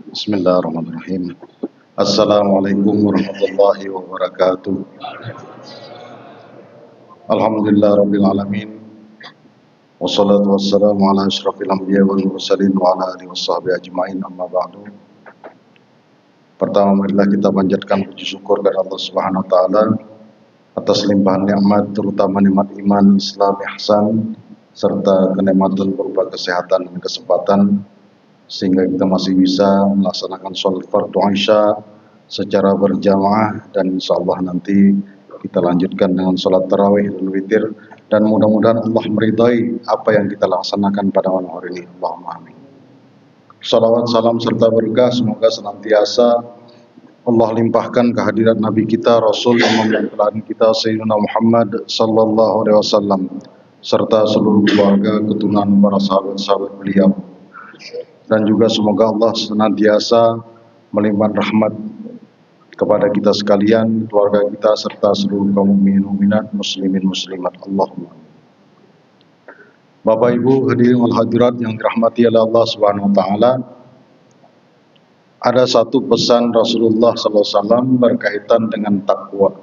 Bismillahirrahmanirrahim. Assalamualaikum warahmatullahi wabarakatuh. Alhamdulillah rabbil alamin. Wassalatu wassalamu ala asyrafil anbiya wal mursalin wa ala alihi washabbihi ajmain, amma ba'du. Pertama, marilah kita panjatkan puji syukur kepada Allah Subhanahu wa taala atas limpahan nikmat, terutama nikmat iman, Islam, ihsan, serta kenikmatan berupa kesehatan dan kesempatan sehingga kita masih bisa melaksanakan sholat fardu Isya secara berjamaah, dan insyaallah nanti kita lanjutkan dengan sholat tarawih dan witir, dan mudah-mudahan Allah meridai apa yang kita laksanakan pada malam hari ini. Allahumma amin. Salawat, salam serta berkah semoga senantiasa Allah limpahkan kehadirat Nabi kita, Rasul Imam dan teladan kita Sayyidina Muhammad sallallahu alaihi wasallam, serta seluruh keluarga, keturunan para sahabat-sahabat beliau. Dan juga semoga Allah senantiasa melimpahkan rahmat kepada kita sekalian, keluarga kita, serta seluruh kaum mukminin mukminat, muslimin muslimat. Allahumma. Bapak Ibu hadirin wal hadirat yang dirahmati oleh Allah Subhanahu wa taala, ada satu pesan Rasulullah SAW berkaitan dengan takwa.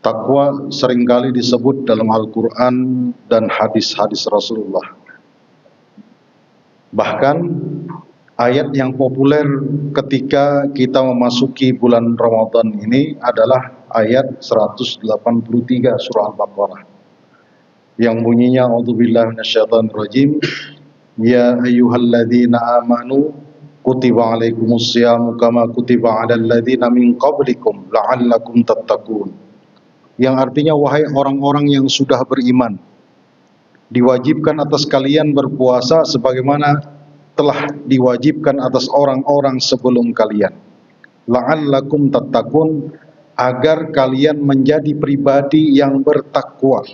Takwa seringkali disebut dalam Al-Quran dan hadis-hadis Rasulullah. Bahkan ayat yang populer ketika kita memasuki bulan Ramadan ini adalah ayat 183 surah Al-Baqarah yang bunyinya a'udzubillahi minasyaitonirrajim, ya ayyuhalladzina amanu kutiba alaikumusyamu kama kutiba alal ladzina min qablikum la'allakum tattaqun, yang artinya wahai orang-orang yang sudah beriman, diwajibkan atas kalian berpuasa sebagaimana telah diwajibkan atas orang-orang sebelum kalian. La'allakum tattaqun, agar kalian menjadi pribadi yang bertakwa.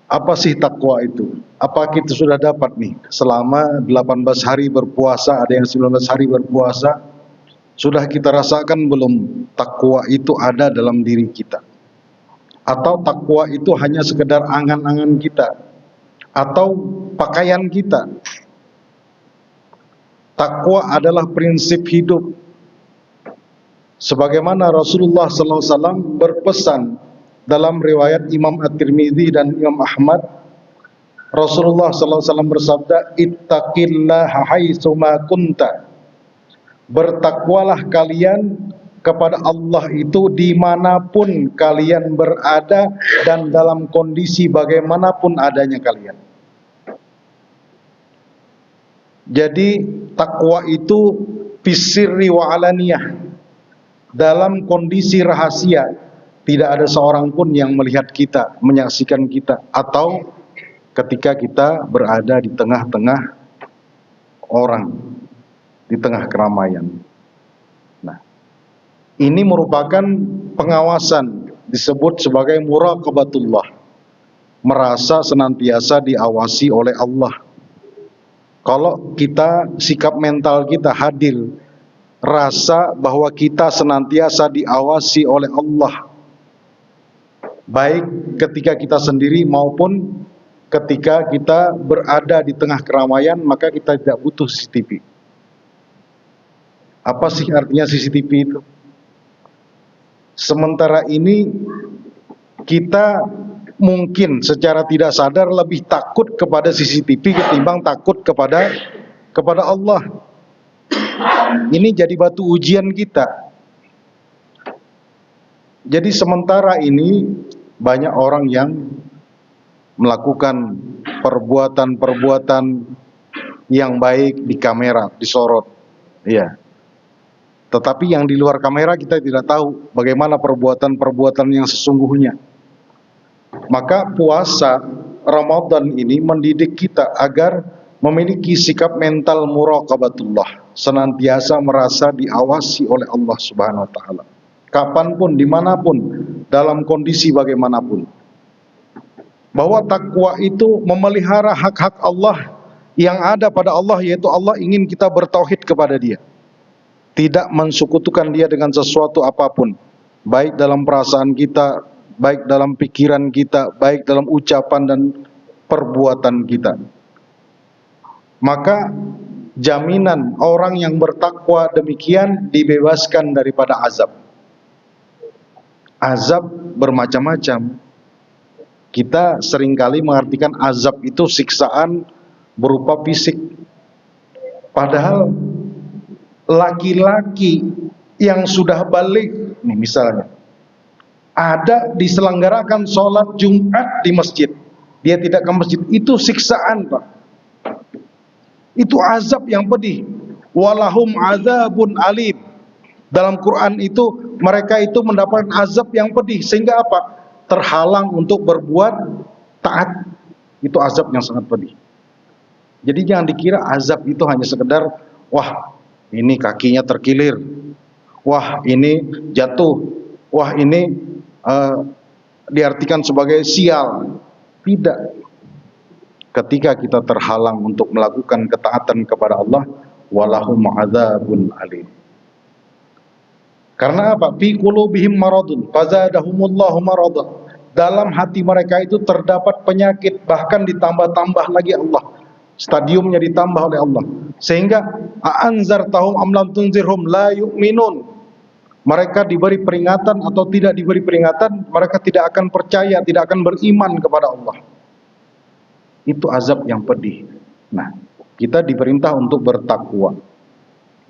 Apa sih takwa itu? Apa kita sudah dapat nih selama 18 hari berpuasa, ada yang 19 hari berpuasa? Sudah kita rasakan belum takwa itu ada dalam diri kita? Atau takwa itu hanya sekedar angan-angan kita atau pakaian kita? Takwa adalah prinsip hidup. Sebagaimana Rasulullah SAW berpesan dalam riwayat Imam At-Tirmidzi dan Imam Ahmad, Rasulullah SAW bersabda, ittaqillaha haitsuma kunta. Bertakwalah kalian kepada Allah itu dimanapun kalian berada dan dalam kondisi bagaimanapun adanya kalian. Jadi takwa itu fisirri wa alaniyah, dalam kondisi rahasia, tidak ada seorang pun yang melihat kita, menyaksikan kita, atau ketika kita berada di tengah-tengah orang, di tengah keramaian. Ini merupakan pengawasan, disebut sebagai muraqabatullah, merasa senantiasa diawasi oleh Allah. Kalau kita, sikap mental kita hadir, rasa bahwa kita senantiasa diawasi oleh Allah, baik ketika kita sendiri maupun ketika kita berada di tengah keramaian, maka kita tidak butuh CCTV. Apa sih artinya CCTV itu? Sementara ini kita mungkin secara tidak sadar lebih takut kepada CCTV ketimbang takut kepada Allah. Ini jadi batu ujian kita. Jadi sementara ini banyak orang yang melakukan perbuatan-perbuatan yang baik di kamera, disorot. Iya. Tetapi yang di luar kamera kita tidak tahu bagaimana perbuatan-perbuatan yang sesungguhnya. Maka puasa Ramadan ini mendidik kita agar memiliki sikap mental muraqabatullah, senantiasa merasa diawasi oleh Allah Subhanahu wa taala. Kapanpun, dimanapun, dalam kondisi bagaimanapun. Bahwa takwa itu memelihara hak-hak Allah yang ada pada Allah, yaitu Allah ingin kita bertauhid kepada Dia. Tidak mensekutukan Dia dengan sesuatu apapun, baik dalam perasaan kita, baik dalam pikiran kita, baik dalam ucapan dan perbuatan kita. Maka jaminan orang yang bertakwa demikian dibebaskan daripada azab. Azab bermacam-macam. Kita seringkali mengartikan azab itu siksaan berupa fisik. Padahal laki-laki yang sudah balik, nih misalnya, ada diselenggarakan sholat Jumat di masjid, dia tidak ke masjid, itu siksaan, Pak. Itu azab yang pedih. Walahum azabun alim. Dalam Quran itu mereka itu mendapatkan azab yang pedih, sehingga apa? Terhalang untuk berbuat taat. Itu azab yang sangat pedih. Jadi jangan dikira azab itu hanya sekedar, wah ini kakinya terkilir, wah ini jatuh, wah ini diartikan sebagai sial. Tidak. Ketika kita terhalang untuk melakukan ketaatan kepada Allah, walahum adzabun alim. Karena apa? Fi qulubihim maradun fazadahumullahu maradan. Dalam hati mereka itu terdapat penyakit, bahkan ditambah-tambah lagi Allah. Stadiumnya ditambah oleh Allah. Sehingga a'anzartahum am lam tunzirhum la yu'minun. Mereka diberi peringatan atau tidak diberi peringatan, mereka tidak akan percaya, tidak akan beriman kepada Allah. Itu azab yang pedih. Nah, kita diperintah untuk bertakwa.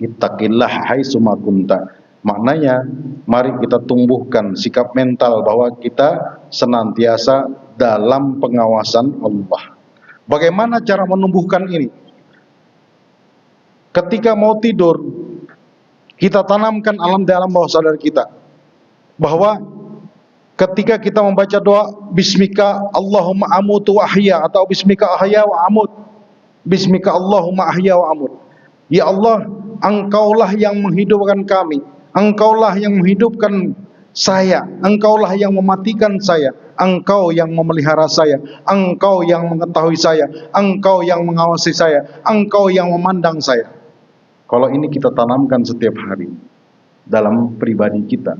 Ittaqillah haitsu ma kunta. Maknanya, mari kita tumbuhkan sikap mental bahwa kita senantiasa dalam pengawasan Allah. Bagaimana cara menumbuhkan ini? Ketika mau tidur, kita tanamkan alam dalam bawah sadar kita bahwa ketika kita membaca doa Bismika Allahumma amutu wa ahya, atau Bismika ahya wa amut, Bismika Allahumma ahya wa amut, ya Allah, Engkaulah yang menghidupkan kami, Engkaulah yang menghidupkan saya, Engkaulah yang mematikan saya, Engkau yang memelihara saya, Engkau yang mengetahui saya, Engkau yang mengawasi saya, Engkau yang memandang saya. Kalau ini kita tanamkan setiap hari dalam pribadi kita,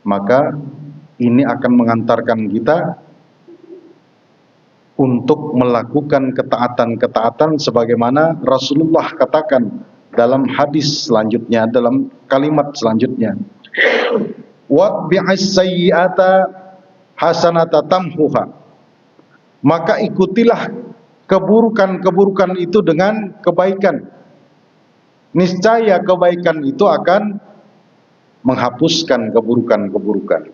maka ini akan mengantarkan kita untuk melakukan ketaatan-ketaatan sebagaimana Rasulullah katakan dalam hadis selanjutnya, dalam kalimat selanjutnya, watbi'is sayyi'ata hasanata tamhuha. Maka ikutilah keburukan-keburukan itu dengan kebaikan. Niscaya kebaikan itu akan menghapuskan keburukan-keburukan.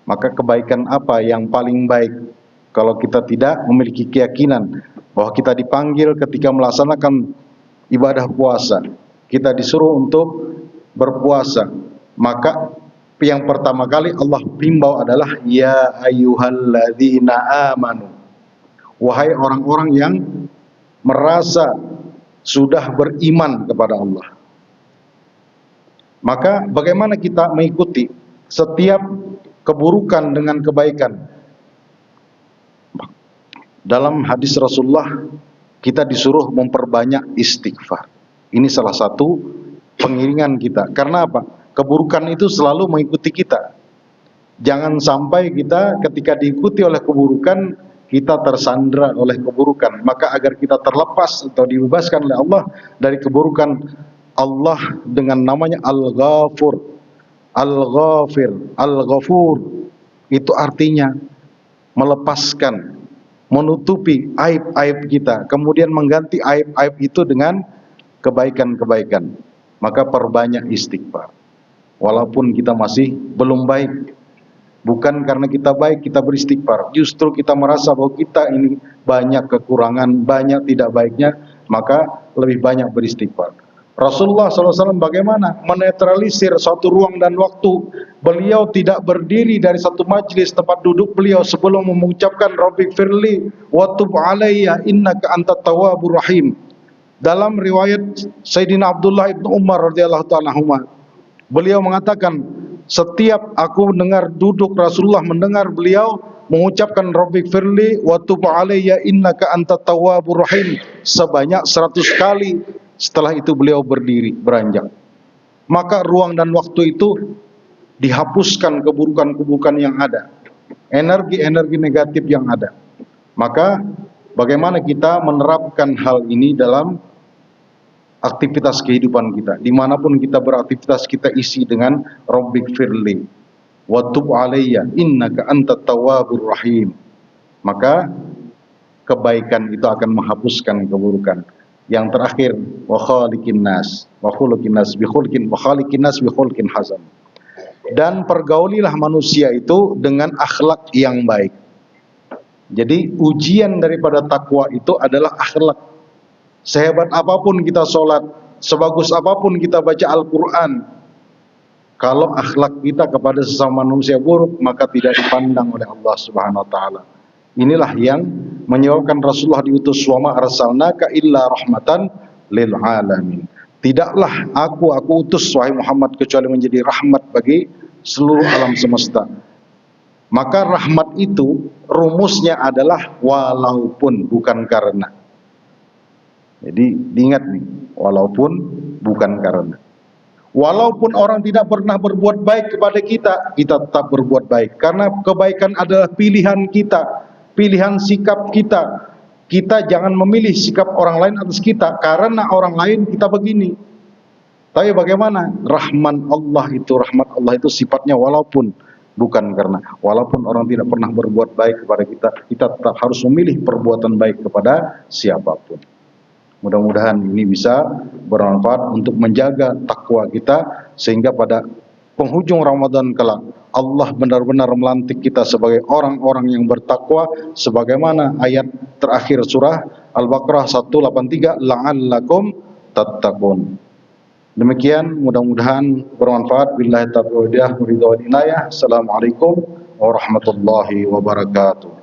Maka kebaikan apa yang paling baik kalau kita tidak memiliki keyakinan bahwa kita dipanggil ketika melaksanakan ibadah puasa, kita disuruh untuk berpuasa, maka yang pertama kali Allah himbau adalah ya ayyuhalladzina amanu, wahai orang-orang yang merasa sudah beriman kepada Allah. Maka bagaimana kita mengikuti setiap keburukan dengan kebaikan? Dalam hadis Rasulullah, kita disuruh memperbanyak istighfar. Ini salah satu pengiringan kita. Karena apa? Keburukan itu selalu mengikuti kita. Jangan sampai kita ketika diikuti oleh keburukan, kita tersandra oleh keburukan. Maka agar kita terlepas atau dibebaskan oleh Allah dari keburukan, Allah dengan namanya Al-Ghafur, Al-Ghafir, Al-Ghafur, itu artinya melepaskan, menutupi aib-aib kita, kemudian mengganti aib-aib itu dengan kebaikan-kebaikan. Maka perbanyak istighfar. Walaupun kita masih belum baik, bukan karena kita baik kita beristighfar, justru kita merasa bahwa kita ini banyak kekurangan, banyak tidak baiknya, maka lebih banyak beristighfar. Rasulullah SAW bagaimana menetralisir suatu ruang dan waktu? Beliau tidak berdiri dari satu majlis tempat duduk beliau sebelum mengucapkan Rabbi firli wa tub alayya innaka antat tawwabur rahim. Dalam riwayat Sayyidina Abdullah ibn Umar radhiyallahu ta'ala anhuma, beliau mengatakan, setiap aku mendengar duduk Rasulullah mendengar beliau mengucapkan Rabbi firli wa tub alayya innaka antat tawwabur rahim sebanyak 100 kali. Setelah itu beliau berdiri, beranjak. Maka ruang dan waktu itu dihapuskan keburukan-keburukan yang ada, energi-energi negatif yang ada. Maka bagaimana kita menerapkan hal ini dalam aktivitas kehidupan kita. Dimanapun kita beraktivitas, kita isi dengan Rabbik firli wa tub alayya innaka antat tawwabur rahim. Maka kebaikan itu akan menghapuskan keburukan. Yang terakhir, wa khaliqin nas wa khuluqin nas bi khulqin wa khaliqin nas bi khulqin hasan. Dan pergaulilah manusia itu dengan akhlak yang baik. Jadi ujian daripada takwa itu adalah akhlak. Sehebat apapun kita sholat, sebagus apapun kita baca Al-Quran, kalau akhlak kita kepada sesama manusia buruk, maka tidak dipandang oleh Allah Subhanahu Wa Taala. Inilah yang menyebabkan Rasulullah diutus, wa ma arsalnaka illa rahmatan lil alamin. Tidaklah aku utus wahai Muhammad kecuali menjadi rahmat bagi seluruh alam semesta. Maka rahmat itu rumusnya adalah walaupun, bukan karena. Jadi diingat nih, walaupun bukan karena. Walaupun orang tidak pernah berbuat baik kepada kita, kita tetap berbuat baik. Karena kebaikan adalah pilihan kita, pilihan sikap kita. Kita jangan memilih sikap orang lain atas kita, karena orang lain kita begini. Tapi bagaimana? Rahmat Allah itu sifatnya walaupun, bukan karena. Walaupun orang tidak pernah berbuat baik kepada kita, kita tetap harus memilih perbuatan baik kepada siapapun. Mudah-mudahan ini bisa bermanfaat untuk menjaga takwa kita, sehingga pada penghujung Ramadan kelak Allah benar-benar melantik kita sebagai orang-orang yang bertakwa, sebagaimana ayat terakhir surah Al-Baqarah 183, la'allakum tattaqun. Demikian, mudah-mudahan bermanfaat. Billahi taufiq wal hidayah. Assalamualaikum warahmatullahi wabarakatuh.